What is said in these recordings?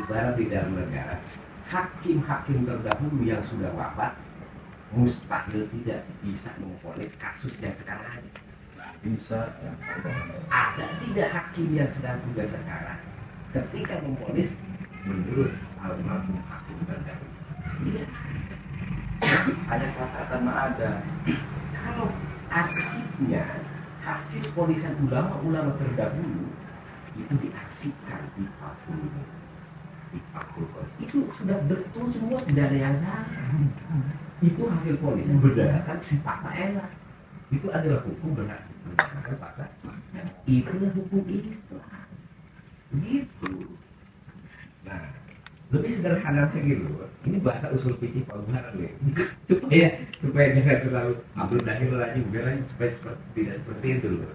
ibarat di dalam negara, hakim-hakim terdahulu yang sudah wafat mustahil tidak bisa memvonis kasus yang sekarang ada. Bisa ya. Ada tidak hakim yang sedang tugas sekarang ketika memvonis menurut almarhum hakim terdahulu? Tidak. Ada catatan mah ada. Kalau arsipnya hasil vonisan ulama-ulama terdahulu itu diarsipkan di fakultas, itu sudah betul semua, tidak ada yang salah. Itu hasil vonisan berdasarkan fakta elah. Itu adalah hukum berdasarkan fakta. Itulah hukum Islam. Gitu. Nah, lebih sederhana lagi loh. Ini bahasa usul fikih Pak Buhar nih. supaya jangan terlalu Abdul Dahil lagi bilang supaya tidak seperti itu loh.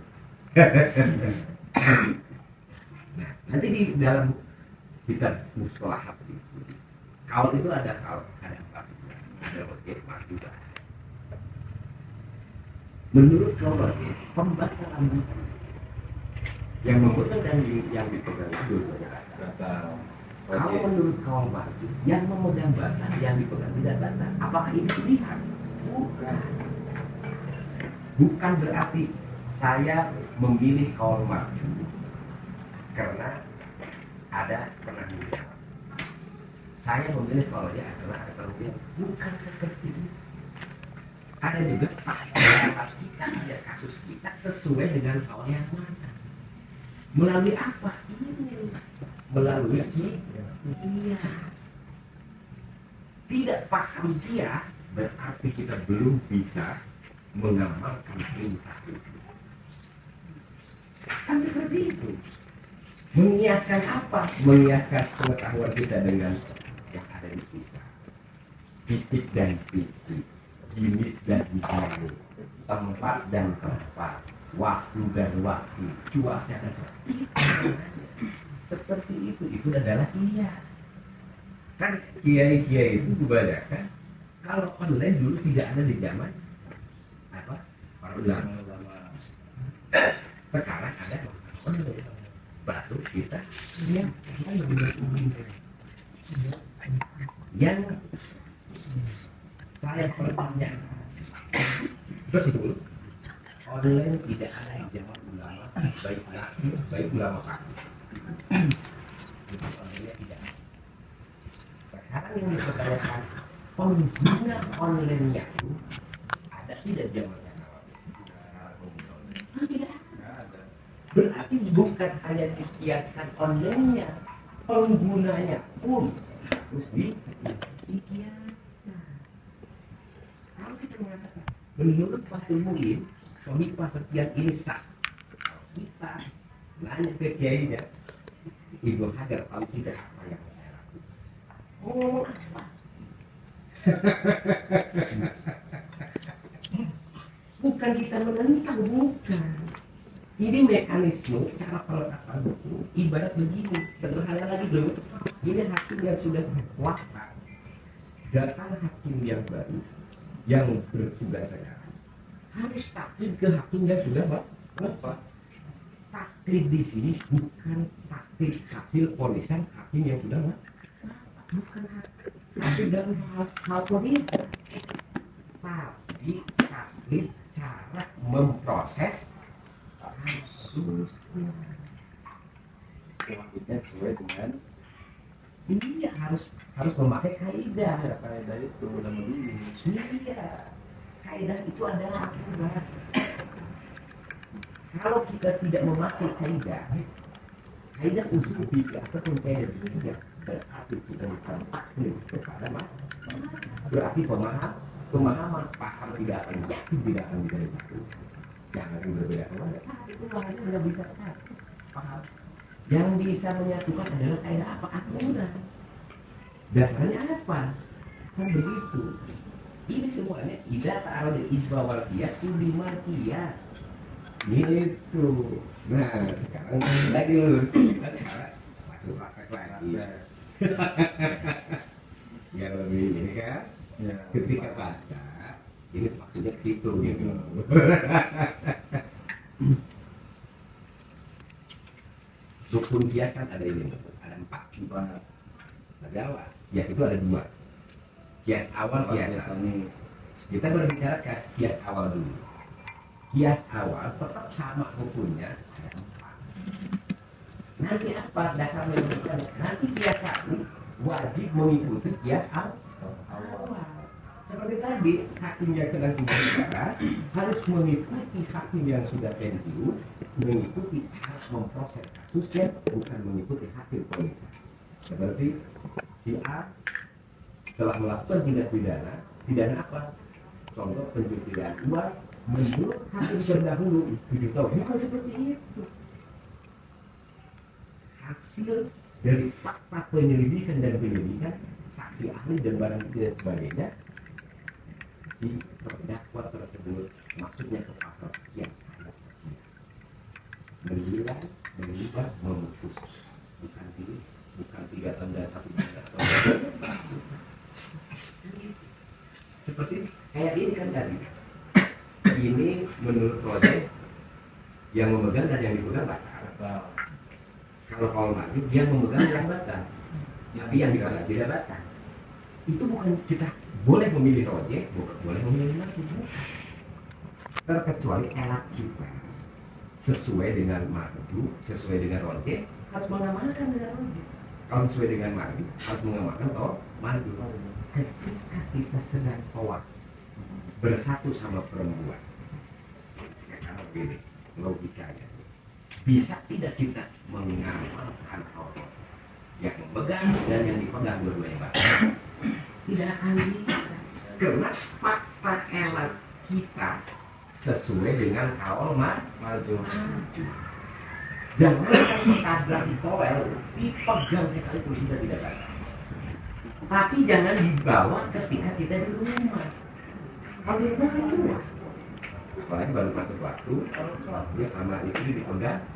Nah, nanti di dalam kitab mustalahat itu, kaul itu ada kaul, ada empat, ada wajib juga. Menurut kaul pembatalan yang memutuskan dan yang dipegang itu batal. Kalau menurut kaul wajib yang memegang batal, yang dipegang tidak batal, apakah ini pilihan? Bukan berarti saya memilih kaul wajib karena ada pernah menjawab. Saya memilih kaulnya karena ada perubahan. Bukan seperti itu. Ada juga atas kita, alias kasus kita sesuai dengan kaul yang mana. Melalui apa? Ini melalui iya. Tidak paham dia berarti kita belum bisa mengamalkan perintah itu. Kan seperti itu. Mengiaskan apa? Mengiaskan pengetahuan kita dengan yang ada di kita. Fisik dan fisik, jenis dan jenis, tempat dan tempat, waktu dan waktu, cuaca dan waktu. Seperti itu adalah iya. Kan kiai-kiai itu kebanyakan kalau online dulu tidak ada di zaman apa? Para ulama. Sekarang ada online. Baru kita yang saya pertanyaan betul online tidak ada di zaman ulama baik ulama kaki. Online tidak ada. Sekarang yang dipertanyakan pengguna online-nya itu ada tidak zaman sekarang? Tidak ada. Berarti bukan hanya dikiaskan online-nya, penggunanya pun harus dikiaskan. Kalau kita mengatakan menurut Fathul Muin Sohifah sekian ini sah, kita nanya ke kiainya, Ibnu Hajar tahu tidak apa yang saya lakukan. Oh apa? Bukan kita menentang, bukan. Ini mekanisme cara peletakan buku ibarat begini, sederhana lagi dulu. Ini hakim yang sudah wafat, datang hakim yang baru yang bertugas sekarang harus taklid ke hakim yang sudah wafat. Taklid di sini bukan taklid hasil vonisan hakim yang sudah wafat, bukan taklid dalam hal vonisan, tapi taklid cara memproses kasusnya. Kita sesuai dengan Ini harus memakai kaidah. kaidah itu nama dulu. Iya, kaidah itu adalah aturan. Kalau kita tidak memakai kaidah usul fikih ataupun kaidah fikih berarti kita bukan taklid kepada berarti pemahaman paham tidak akan yakin tidak akan menjadi satu. Jangan berbeda kemana. Itu makanya tidak bisa satu. Paham? Yang bisa menyatukan adalah kaidah apa? Aturan. Dasarnya apa? Kan begitu. Ini semuanya tidak taruh di isbah wal qiyas lima qiyas. Gitu. Nah, sekarang lagi cara masuk praktek lagi. Yang lebih ini kan, Ya. ketika baca, ini maksudnya ke situ gitu. Rukun qiyas kan ada ini, ada 4. Dari awal. Kias itu ada dua. Kias awal, kias akhir. Kita berbicara kias awal dulu. Kias awal tetap sama hukumnya. Nanti apa dasarnya? Nanti kias satu wajib mengikuti kias awal. Seperti tadi, hakim yang sedang bicara harus mengikuti hakim yang sudah pensiun, mengikuti cara memproses kasusnya, bukan mengikuti hasil pemeriksaan. Seperti si A telah melakukan tindak pidana apa? Contoh pencucian uang, menurut hakim terdahulu 7 tahun. Bukan seperti itu. Hasil dari fakta penyelidikan dan penyelidikan, saksi ahli dan barang bukti dan sebagainya, si terdakwa tersebut maksudnya ke pasal sekian ayat sekian menilai, mengubah, memutus, bukan 3 tahun dan 1 bulan. Seperti kayak ini kan tadi, ini menurut Roger yang memegang dan yang dipegang batal. Kalau maju dia memegang yang batal, tapi yang dipegang tidak batal. Itu bukan kita boleh memilih Roger, bukan boleh memilih lagi, terkecuali elat kita sesuai dengan maju, sesuai dengan Roger harus mengamankan dengan Roger. Kalau sesuai dengan maju harus mengamankan maju. Ketika kita sedang tawaf bersatu sama perempuan, kalau gini logikanya, bisa tidak kita mengamalkan Allah yang memegang dan yang dipegang dua-duanya batal? Tidak akan bisa, karena fakta elat kita sesuai dengan kawal maju. Jangan tabrak ditowel, dipegang sekalipun sudah tidak batal. Tapi jangan dibawa ketika kita di rumah. Kalau di rumah kan luas. Apalagi baru masuk waktu, dia sama istri dipegang.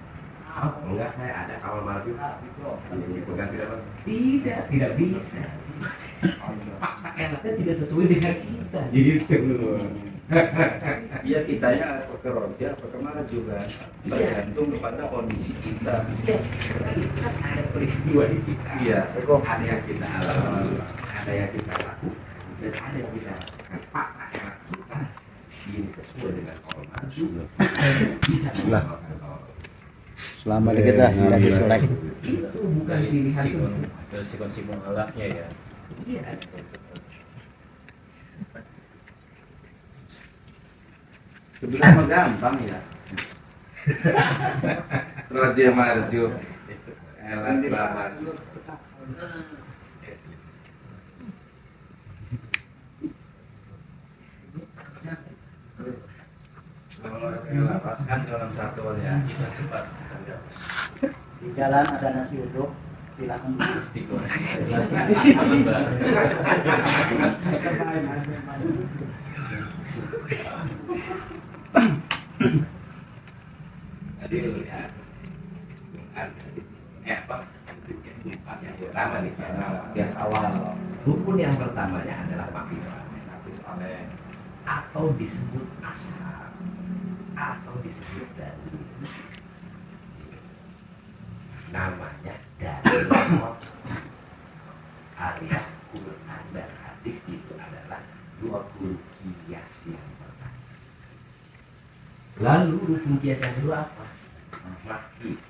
Oh, enggak, saya ada kawal maju. Dipegang tidak bisa. Fakta elatnya tidak sesuai dengan kita. Jadi itu dulu. Iya, kitanya apa ke Roger, apa ke mana juga tergantung kepada kondisi kita. Iya, kita ada peristiwa di kita. Iya, ada yang kita alami, ada yang kita lakukan, dan ada yang kita lakukan. Fakta elat kita ini sesuai dengan kawal maju. Bisa melakukan kawal. Selama kita nggak diselek. Itu bukan pilihan Sikon alatnya ya. Iya. Sebenarnya mah gampang ya. Roger maju, elat lawas. Kalau lawas kan dalam satuan ya, kita cepat. Di jalan ada nasi uduk, silakan Digoreng. Jadi lihat apa? Yang pertama nih, kias awal. Rukun yang pertamanya adalah mafis aleh atau disebut ashab atau disebut dari namanya dari alias Quran dan hadis itu adalah dua kias yang pertama. Lalu rukun kias yang kedua apa? Makis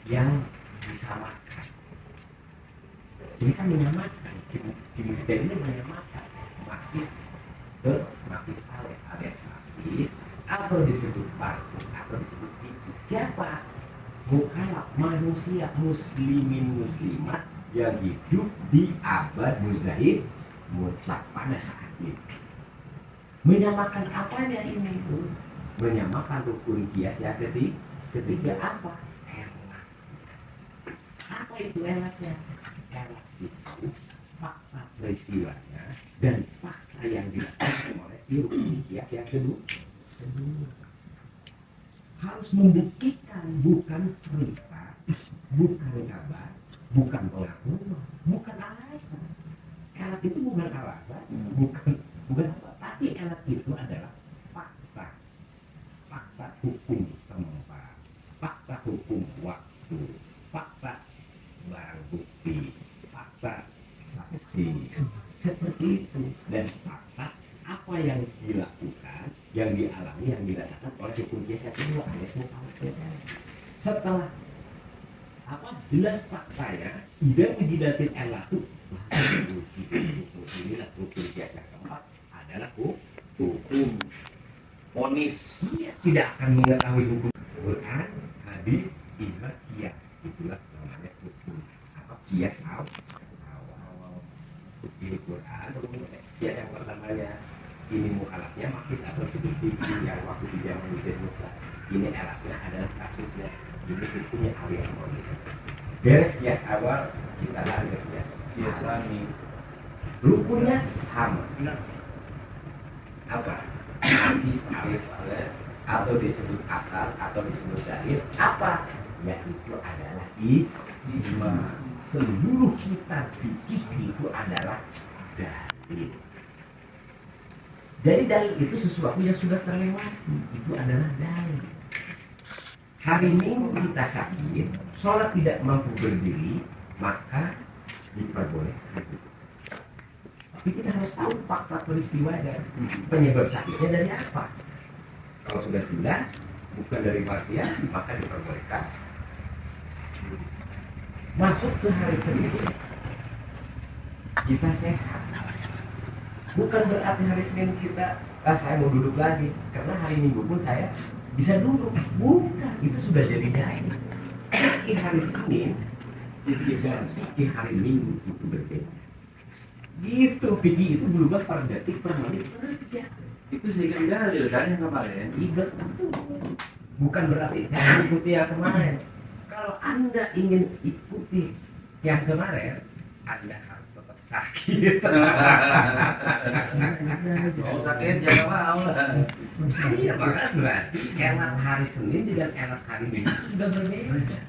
yang disamakan. Ini kan menyamakan. Kita ini menyamakan makis ke makis alias makis atau disebut parku atau disebut itu. Siapa? Bukanlah manusia muslimin muslimat yang hidup di abad mustahil mutlak pada saat itu. Menyamakan apanya ini? Menyamakan rukun kias yang ketiga apa? Elat. Apa itu elatnya? Elat itu fakta peristiwanya dan fakta yang dilakukan oleh si rukun kias yang kedua. Harus membuktikan, bukan cerita, bukan kabar, bukan pengakuan, bukan alasan. Elat itu bukan alasan, bukan apa, tapi elat itu adalah fakta hukum tempat, fakta hukum waktu, fakta barang bukti, fakta Setelah apa jelas faktanya idam menjidatin elatu inilah rukun kias yang keempat adalah hukum. Monis. Dia tidak akan mengetahui hukum Quran, hadis, ijma, kias. Itulah namanya hukum. Apa kias awal. Ini Quran, kias yang pertamanya ini mukhalafnya makis atau seperti yang waktu di zaman Musa. Ini alatnya adalah kasusnya. Ini hukumnya awal monis. Beres kias awal kita lanjut kias. Kias rami. Rukunnya sama. Apa? Hadis alis atau disebut asal atau disebut dalil apa? Yaitu adalah ijma. Seluruh kitab fikih itu adalah dalil. Jadi dalil itu sesuatu yang sudah terlewati. Itu adalah dalil. Hari Minggu kita sakit, sholat tidak mampu berdiri, maka diperbolehkan. Tapi kita harus tahu fakta peristiwa dan penyebab sakitnya dari apa. Kalau sudah jelas, bukan dari manusia, maka diperbolehkan. Masuk ke hari Senin, kita sehat. Bukan berarti hari Senin kita, saya mau duduk lagi. Karena hari Minggu pun saya bisa duduk. Bukan, itu sudah jadi dalil. Di hari Senin, di hari Minggu itu berbeda. Gitu, fikih itu berubah per detik, per menit, per detik. Itu sedikit dalil kan yang kemarin. Iya, bukan berarti saya ikuti yang kemarin. Kalau Anda ingin ikuti yang kemarin, Anda harus tetap sakit. Mau sakit jangan mau lah. Iya, makanya berarti elat hari Senin dengan elat hari Minggu sudah berbeda.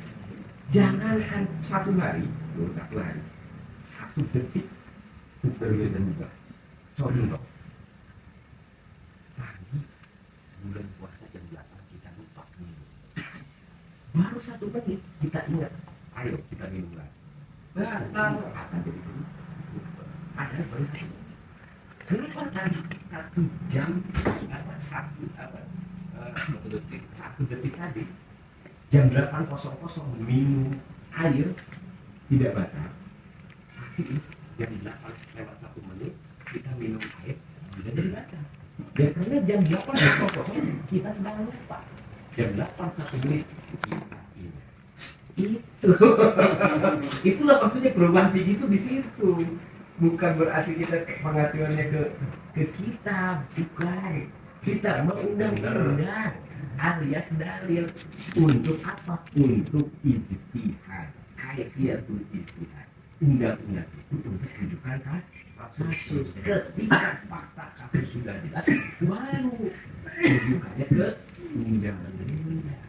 Jangankan satu hari, satu detik berbeda juga. Contoh, pagi bulan puasa jam 8 kita lupa minum. Baru 1 menit kita ingat, ayo kita minum lagi. Batal akan jadi begini. Ada baru 1 menit. Kenapa tadi 1 jam apa satu detik tadi jam 8.00 minum air tidak batal. Tapi jam 8 lewat 1 menit kita minum air tidak jadi batal. Ya karena jam 8.00 kita sedang lupa. Jam 8 1 menit kita ingat. Itulah maksudnya perubahan fikih itu di situ. Bukan berarti kita pengaturannya ke kita, bukan. Kita mengundang-undang alias dalil untuk apa? Untuk ijtihad. Kaifiyatul ijtihad. Undang-undang itu untuk rujukan kasus. Ketika fakta kasus sudah jelas, baru rujukannya ke undang-undang.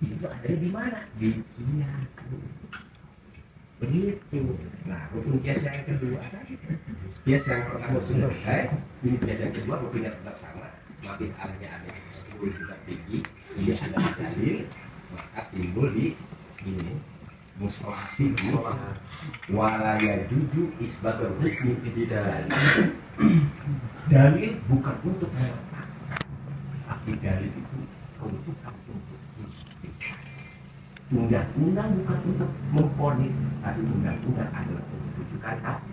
Itu ada di mana? Di kias. Begitu. Nah, rukun kias yang kedua tadi. Kias yang pertama sudah selesai. Ini kias yang kedua rukunnya tetap sama. Mati alahnya ada 10 kita tinggi. Dia ada dalil, maka timbul di ini musolatin walaya juju isbatul hukmi di dalil. Dalil bukan untuk meletakkan, tapi dalil itu untuk undang-undang bukan untuk memponis, tapi undang-undang adalah untuk rujukan kasus.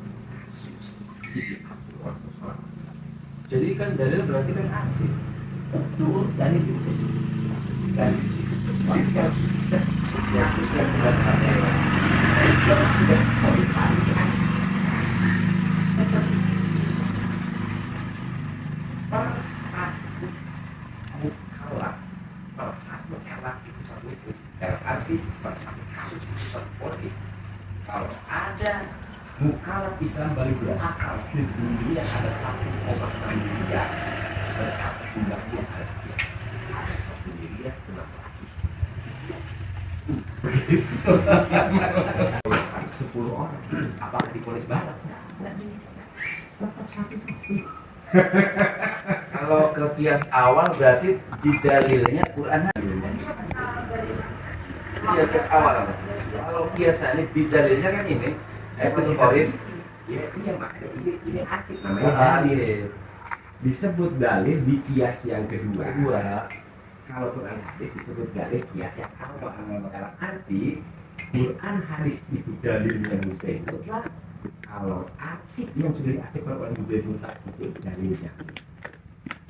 Jadi kan dalil berarti kan aksi. Betul, dalil itu dan sesuatu yang sudah mendapatkan sudah kualifikasi. Persatu mukallaf, persatu elak itu satu itu. Arti persatu kasus terponis. Kalau ada mukallaf Islam balik berakal sedunia ada 1,6 miliar berarti jumlahnya ada sekian. Ada 1 miliar 10 orang apakah diponis barat? Tetap satu-satu. Kalau ke kias awal berarti di dalilnya Quran. Iya kias awal. Kalau kias ini di dalilnya kan ini Ayatul Qarim. Ya, iya makanya ini asik namanya dalil. Disebut dalil di kias yang kedua. kalau Quran hadis disebut dalil kias yang awal dalam arti Quran hadis itu dalilnya mutlak. Kalau arsip yang sudah diarsipkan oleh Ibnu mutlak itu dalilnya.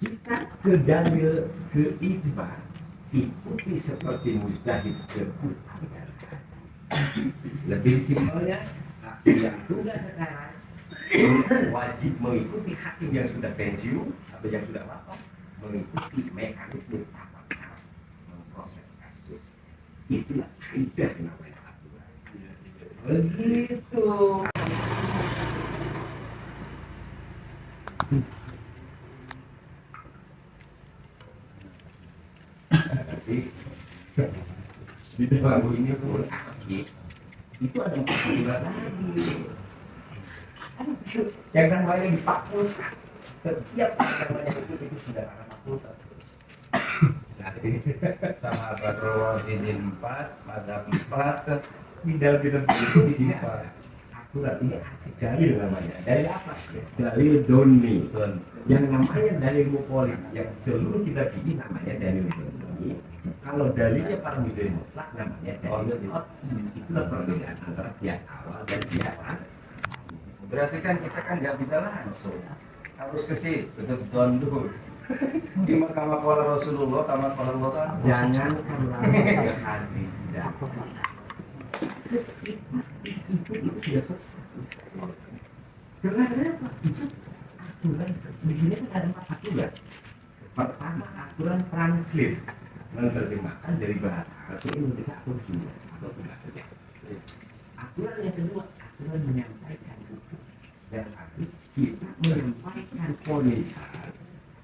Kita ke dalil ke ijma ikuti seperti mujtahid ke Quran dan hadis. Lebih simpelnya yang tunggal sekarang wajib mengikuti hakim yang sudah pensiun atau yang sudah wafat, mengikuti mekanisme tata cara memproses kasus. Itulah kaidah namanya aturan. Begitu. Jadi di dalam ini pun akhir itu ada 4 bulan lagi. Jangan main di fakultas. Setiap namanya itu sudah ada fakultas. Sama Badruddin 4, Madhab 4, Di dalam itu di sini ada aturan ini asik dalil namanya. Dalil apa? Dalil doni. Yang namanya dalil muqallid. Yang seluruh kita bikin namanya dalil doni. Kalau dalilnya para mujtahid mutlak namanya dalil qat'i. Itulah perbedaan antara kias awal dan kias akhir. berarti kan kita kan nggak bisa langsung, harus ke situ, betul dulu. Di mahkamah qala Rasulullah, kamar qala Allah. Jangan langsung ke hadis. Itu sudah sesat. Karena kenapa? Aturan di sini kan ada 4 aturan. Pertama aturan translate, menerjemahkan dari bahasa Arab ke Indonesia atau Sunda atau bahasa. Aturan yang kedua, aturan menyampaikan hukum. Dan arti kita menyampaikan polisar,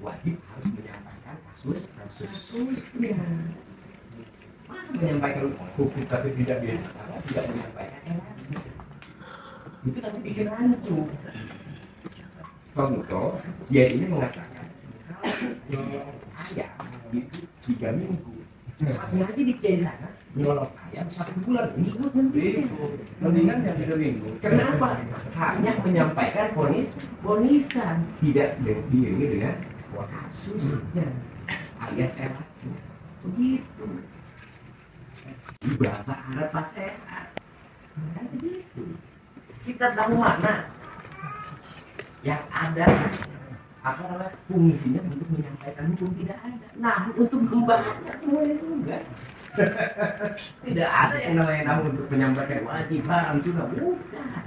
wajib harus menyampaikan kasusnya. Masa menyampaikan hukum tapi tidak menyampaikan elatnya? Itu nanti pikiran itu. Contoh, dia ini mengatakan kalau ayam itu 3 minggu, pas ngaji di kiai sana nyolong ayam 1 bulan, ikut nanti. Mendingan yang 3 minggu. Kenapa? Hanya menyampaikan ponisan, tidak diiringi dengan kasusnya alias elatnya. Begitu. Di bahasa Arab pas sehat kan begitu. Kita tahu mana yang ada apa namanya fungsinya untuk menyampaikan hukum, tidak ada. Nah, untuk membaca semuanya itu enggak. Tidak ada yang namanya nahu untuk menyampaikan wajib haram sunnah, bukan.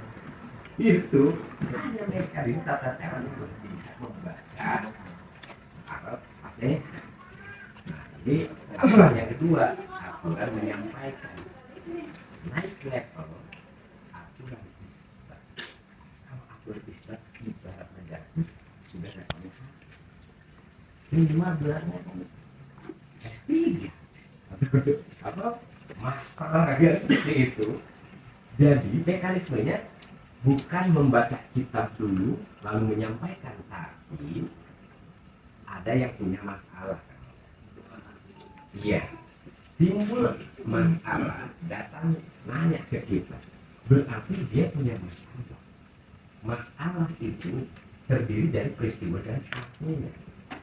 Itu hanya mereka di tata cara untuk bisa membaca Arab fasih. Nah, ini aturan yang kedua, aturan menyampaikan naik level aturan isbat. Kalau aturan isbat ibarat negara sudah levelnya minimal gelarnya S3 apa master agar seperti itu. Jadi mekanismenya bukan membaca kitab dulu lalu menyampaikan, tapi ada yang punya masalah. Iya, timbul masalah, datang nanya ke kita, berarti dia punya masalah. Masalah itu terdiri dari peristiwa dan pelakunya.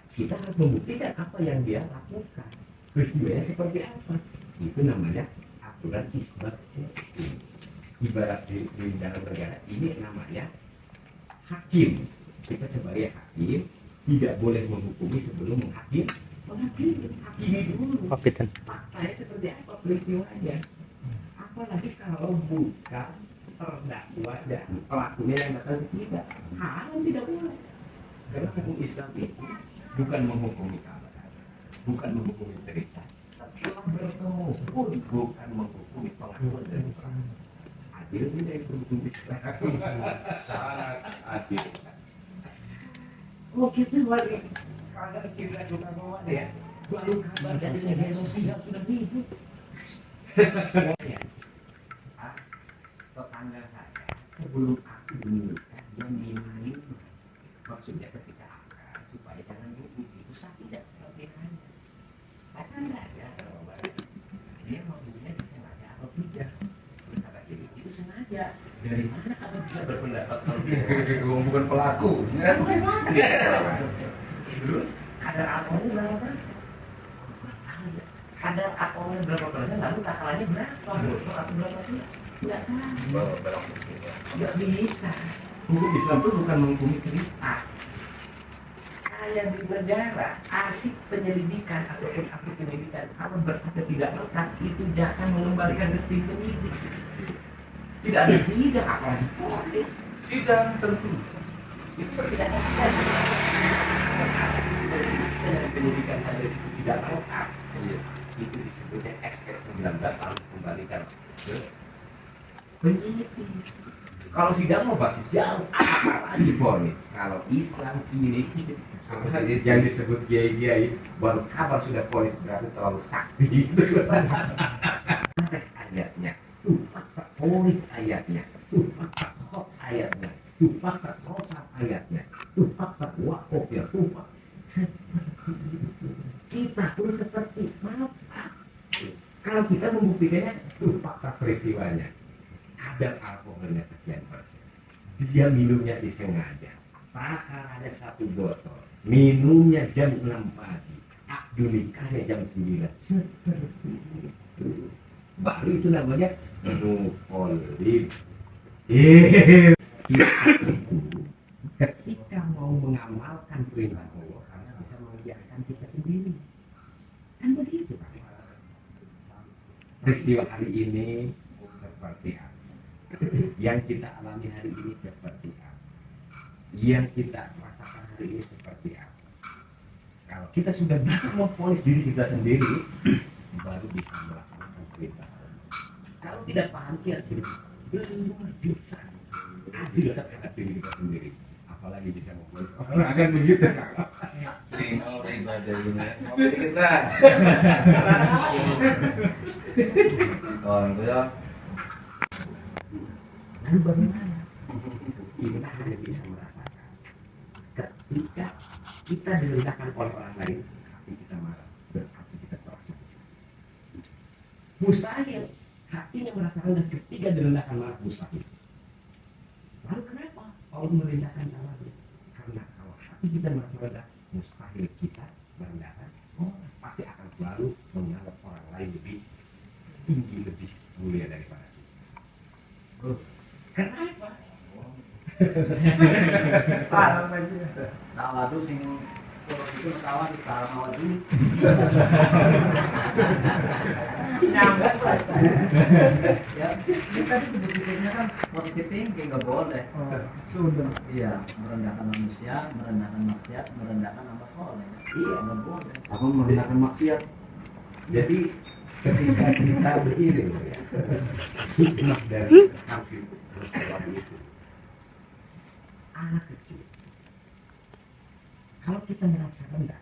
Kita harus membuktikan apa yang dia lakukan, peristiwanya seperti apa. Itu namanya aturan isbat. Ibarat di dalam negara ini namanya hakim. Kita sebagai hakim tidak boleh menghukumi sebelum menghakimi dulu. Faktanya seperti apa peristiwanya. Apalagi kalau bukan terdakwa dan pelakunya yang datang ke kita, haram tidak boleh. Karena hukum Islam itu bukan menghukumi kabar, bukan menghukumi cerita. Setelah bertemu pun bukan menghukumi pengakuan dan adil tidak itu hukum Islam. Sangat adil. Oh kita balik kalau kita bukan bawa ya, baru kabar dari media sosial sudah ribut. Tetangga saya sebelum aku menikah dia minum, maksudnya ketika akan supaya jangan ribut itu saya tidak seperti Anda. Saya kan tidak ada dia mau dunia disengaja atau tidak. Kata diri itu sengaja. Dari mana kamu bisa berpendapat kalau dia Bukan pelaku. terus kadar alkoholnya berapa persen? ada akalnya berapa persen, lalu akalnya berapa bocor atau berapa tidak? Nggak tahu. Nggak bisa. Hukum Islam itu bukan menghukumi cerita. Kayak di negara, arsip penyelidikan ataupun arsip penyelidikan kalau berkata tidak lengkap itu jangan mengembalikan ke tim penyidik. Tidak ada sidang apalagi polis. Sidang tentu. Itu tidak ada sidang. Dengan penyidikan saja itu tidak lengkap. Iya. Itu disebutnya XP 19 lalu kembalikan ke penyidik. Kalau sidang mau pasti jauh, apalagi ponis. Kalau Islam ini yang disebut kiai-kiai baru kabar sudah ponis berarti terlalu sakti. Ayatnya, ponis ayatnya, hot ayatnya, rosa ayatnya, wakaf ya, kita pun seperti maaf. Kalau kita membuktikannya, fakta peristiwanya. Kadar alkoholnya sekian persen, dia minumnya disengaja, pasar ada 1 botol, minumnya jam 6 pagi, akdu nikahnya jam 9, seperti itu. Baru itu namanya nukolim. Ketika mau mengamalkan perintah Allah karena bisa membiarkan kita sendiri, kan begitu kan? Peristiwa hari ini seperti apa? Yang kita alami hari ini seperti apa? Yang kita rasakan hari ini seperti apa? Kalau kita sudah bisa memponis diri kita sendiri, baru bisa melaksanakan perintah. Kalau tidak paham kita belum bisa adil terhadap diri kita sendiri. Apalagi bisa memponis orang akan begitu. Terima ibadah ini. Ngopi dikit lah. Oh, ya. Lalu bagaimana? Kita hanya bisa merasakan ketika kita direndahkan oleh orang lain, hati kita marah, berarti kita terasa. Mustahil hatinya merasa rendah ketika direndahkan marah, mustahil. Lalu kenapa Allah merendahkan orang lain? Karena kalau hati kita merasa rendah, mustahil kita merendahkan orang. Pasti akan selalu menganggap orang lain lebih tinggi, lebih mulia daripada kita. Kenapa? Tawa tuh sing itu tawa di tawa dulu. Nyambut Ya, kita itu berpikirnya kan positif thinking, nggak boleh. Sudah. Iya, merendahkan manusia, merendahkan maksiat, merendahkan amal soleh. Iya. Nggak boleh. Apa merendahkan maksiat? Jadi ketika kita begini ya, hikmah dari hampir Rasulullah itu anak kecil. Kalau kita merasa rendah,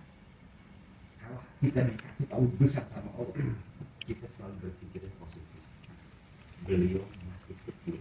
kalau kita dikasih tahu besar sama Allah, kita selalu berpikir positif. Beliau masih kecil,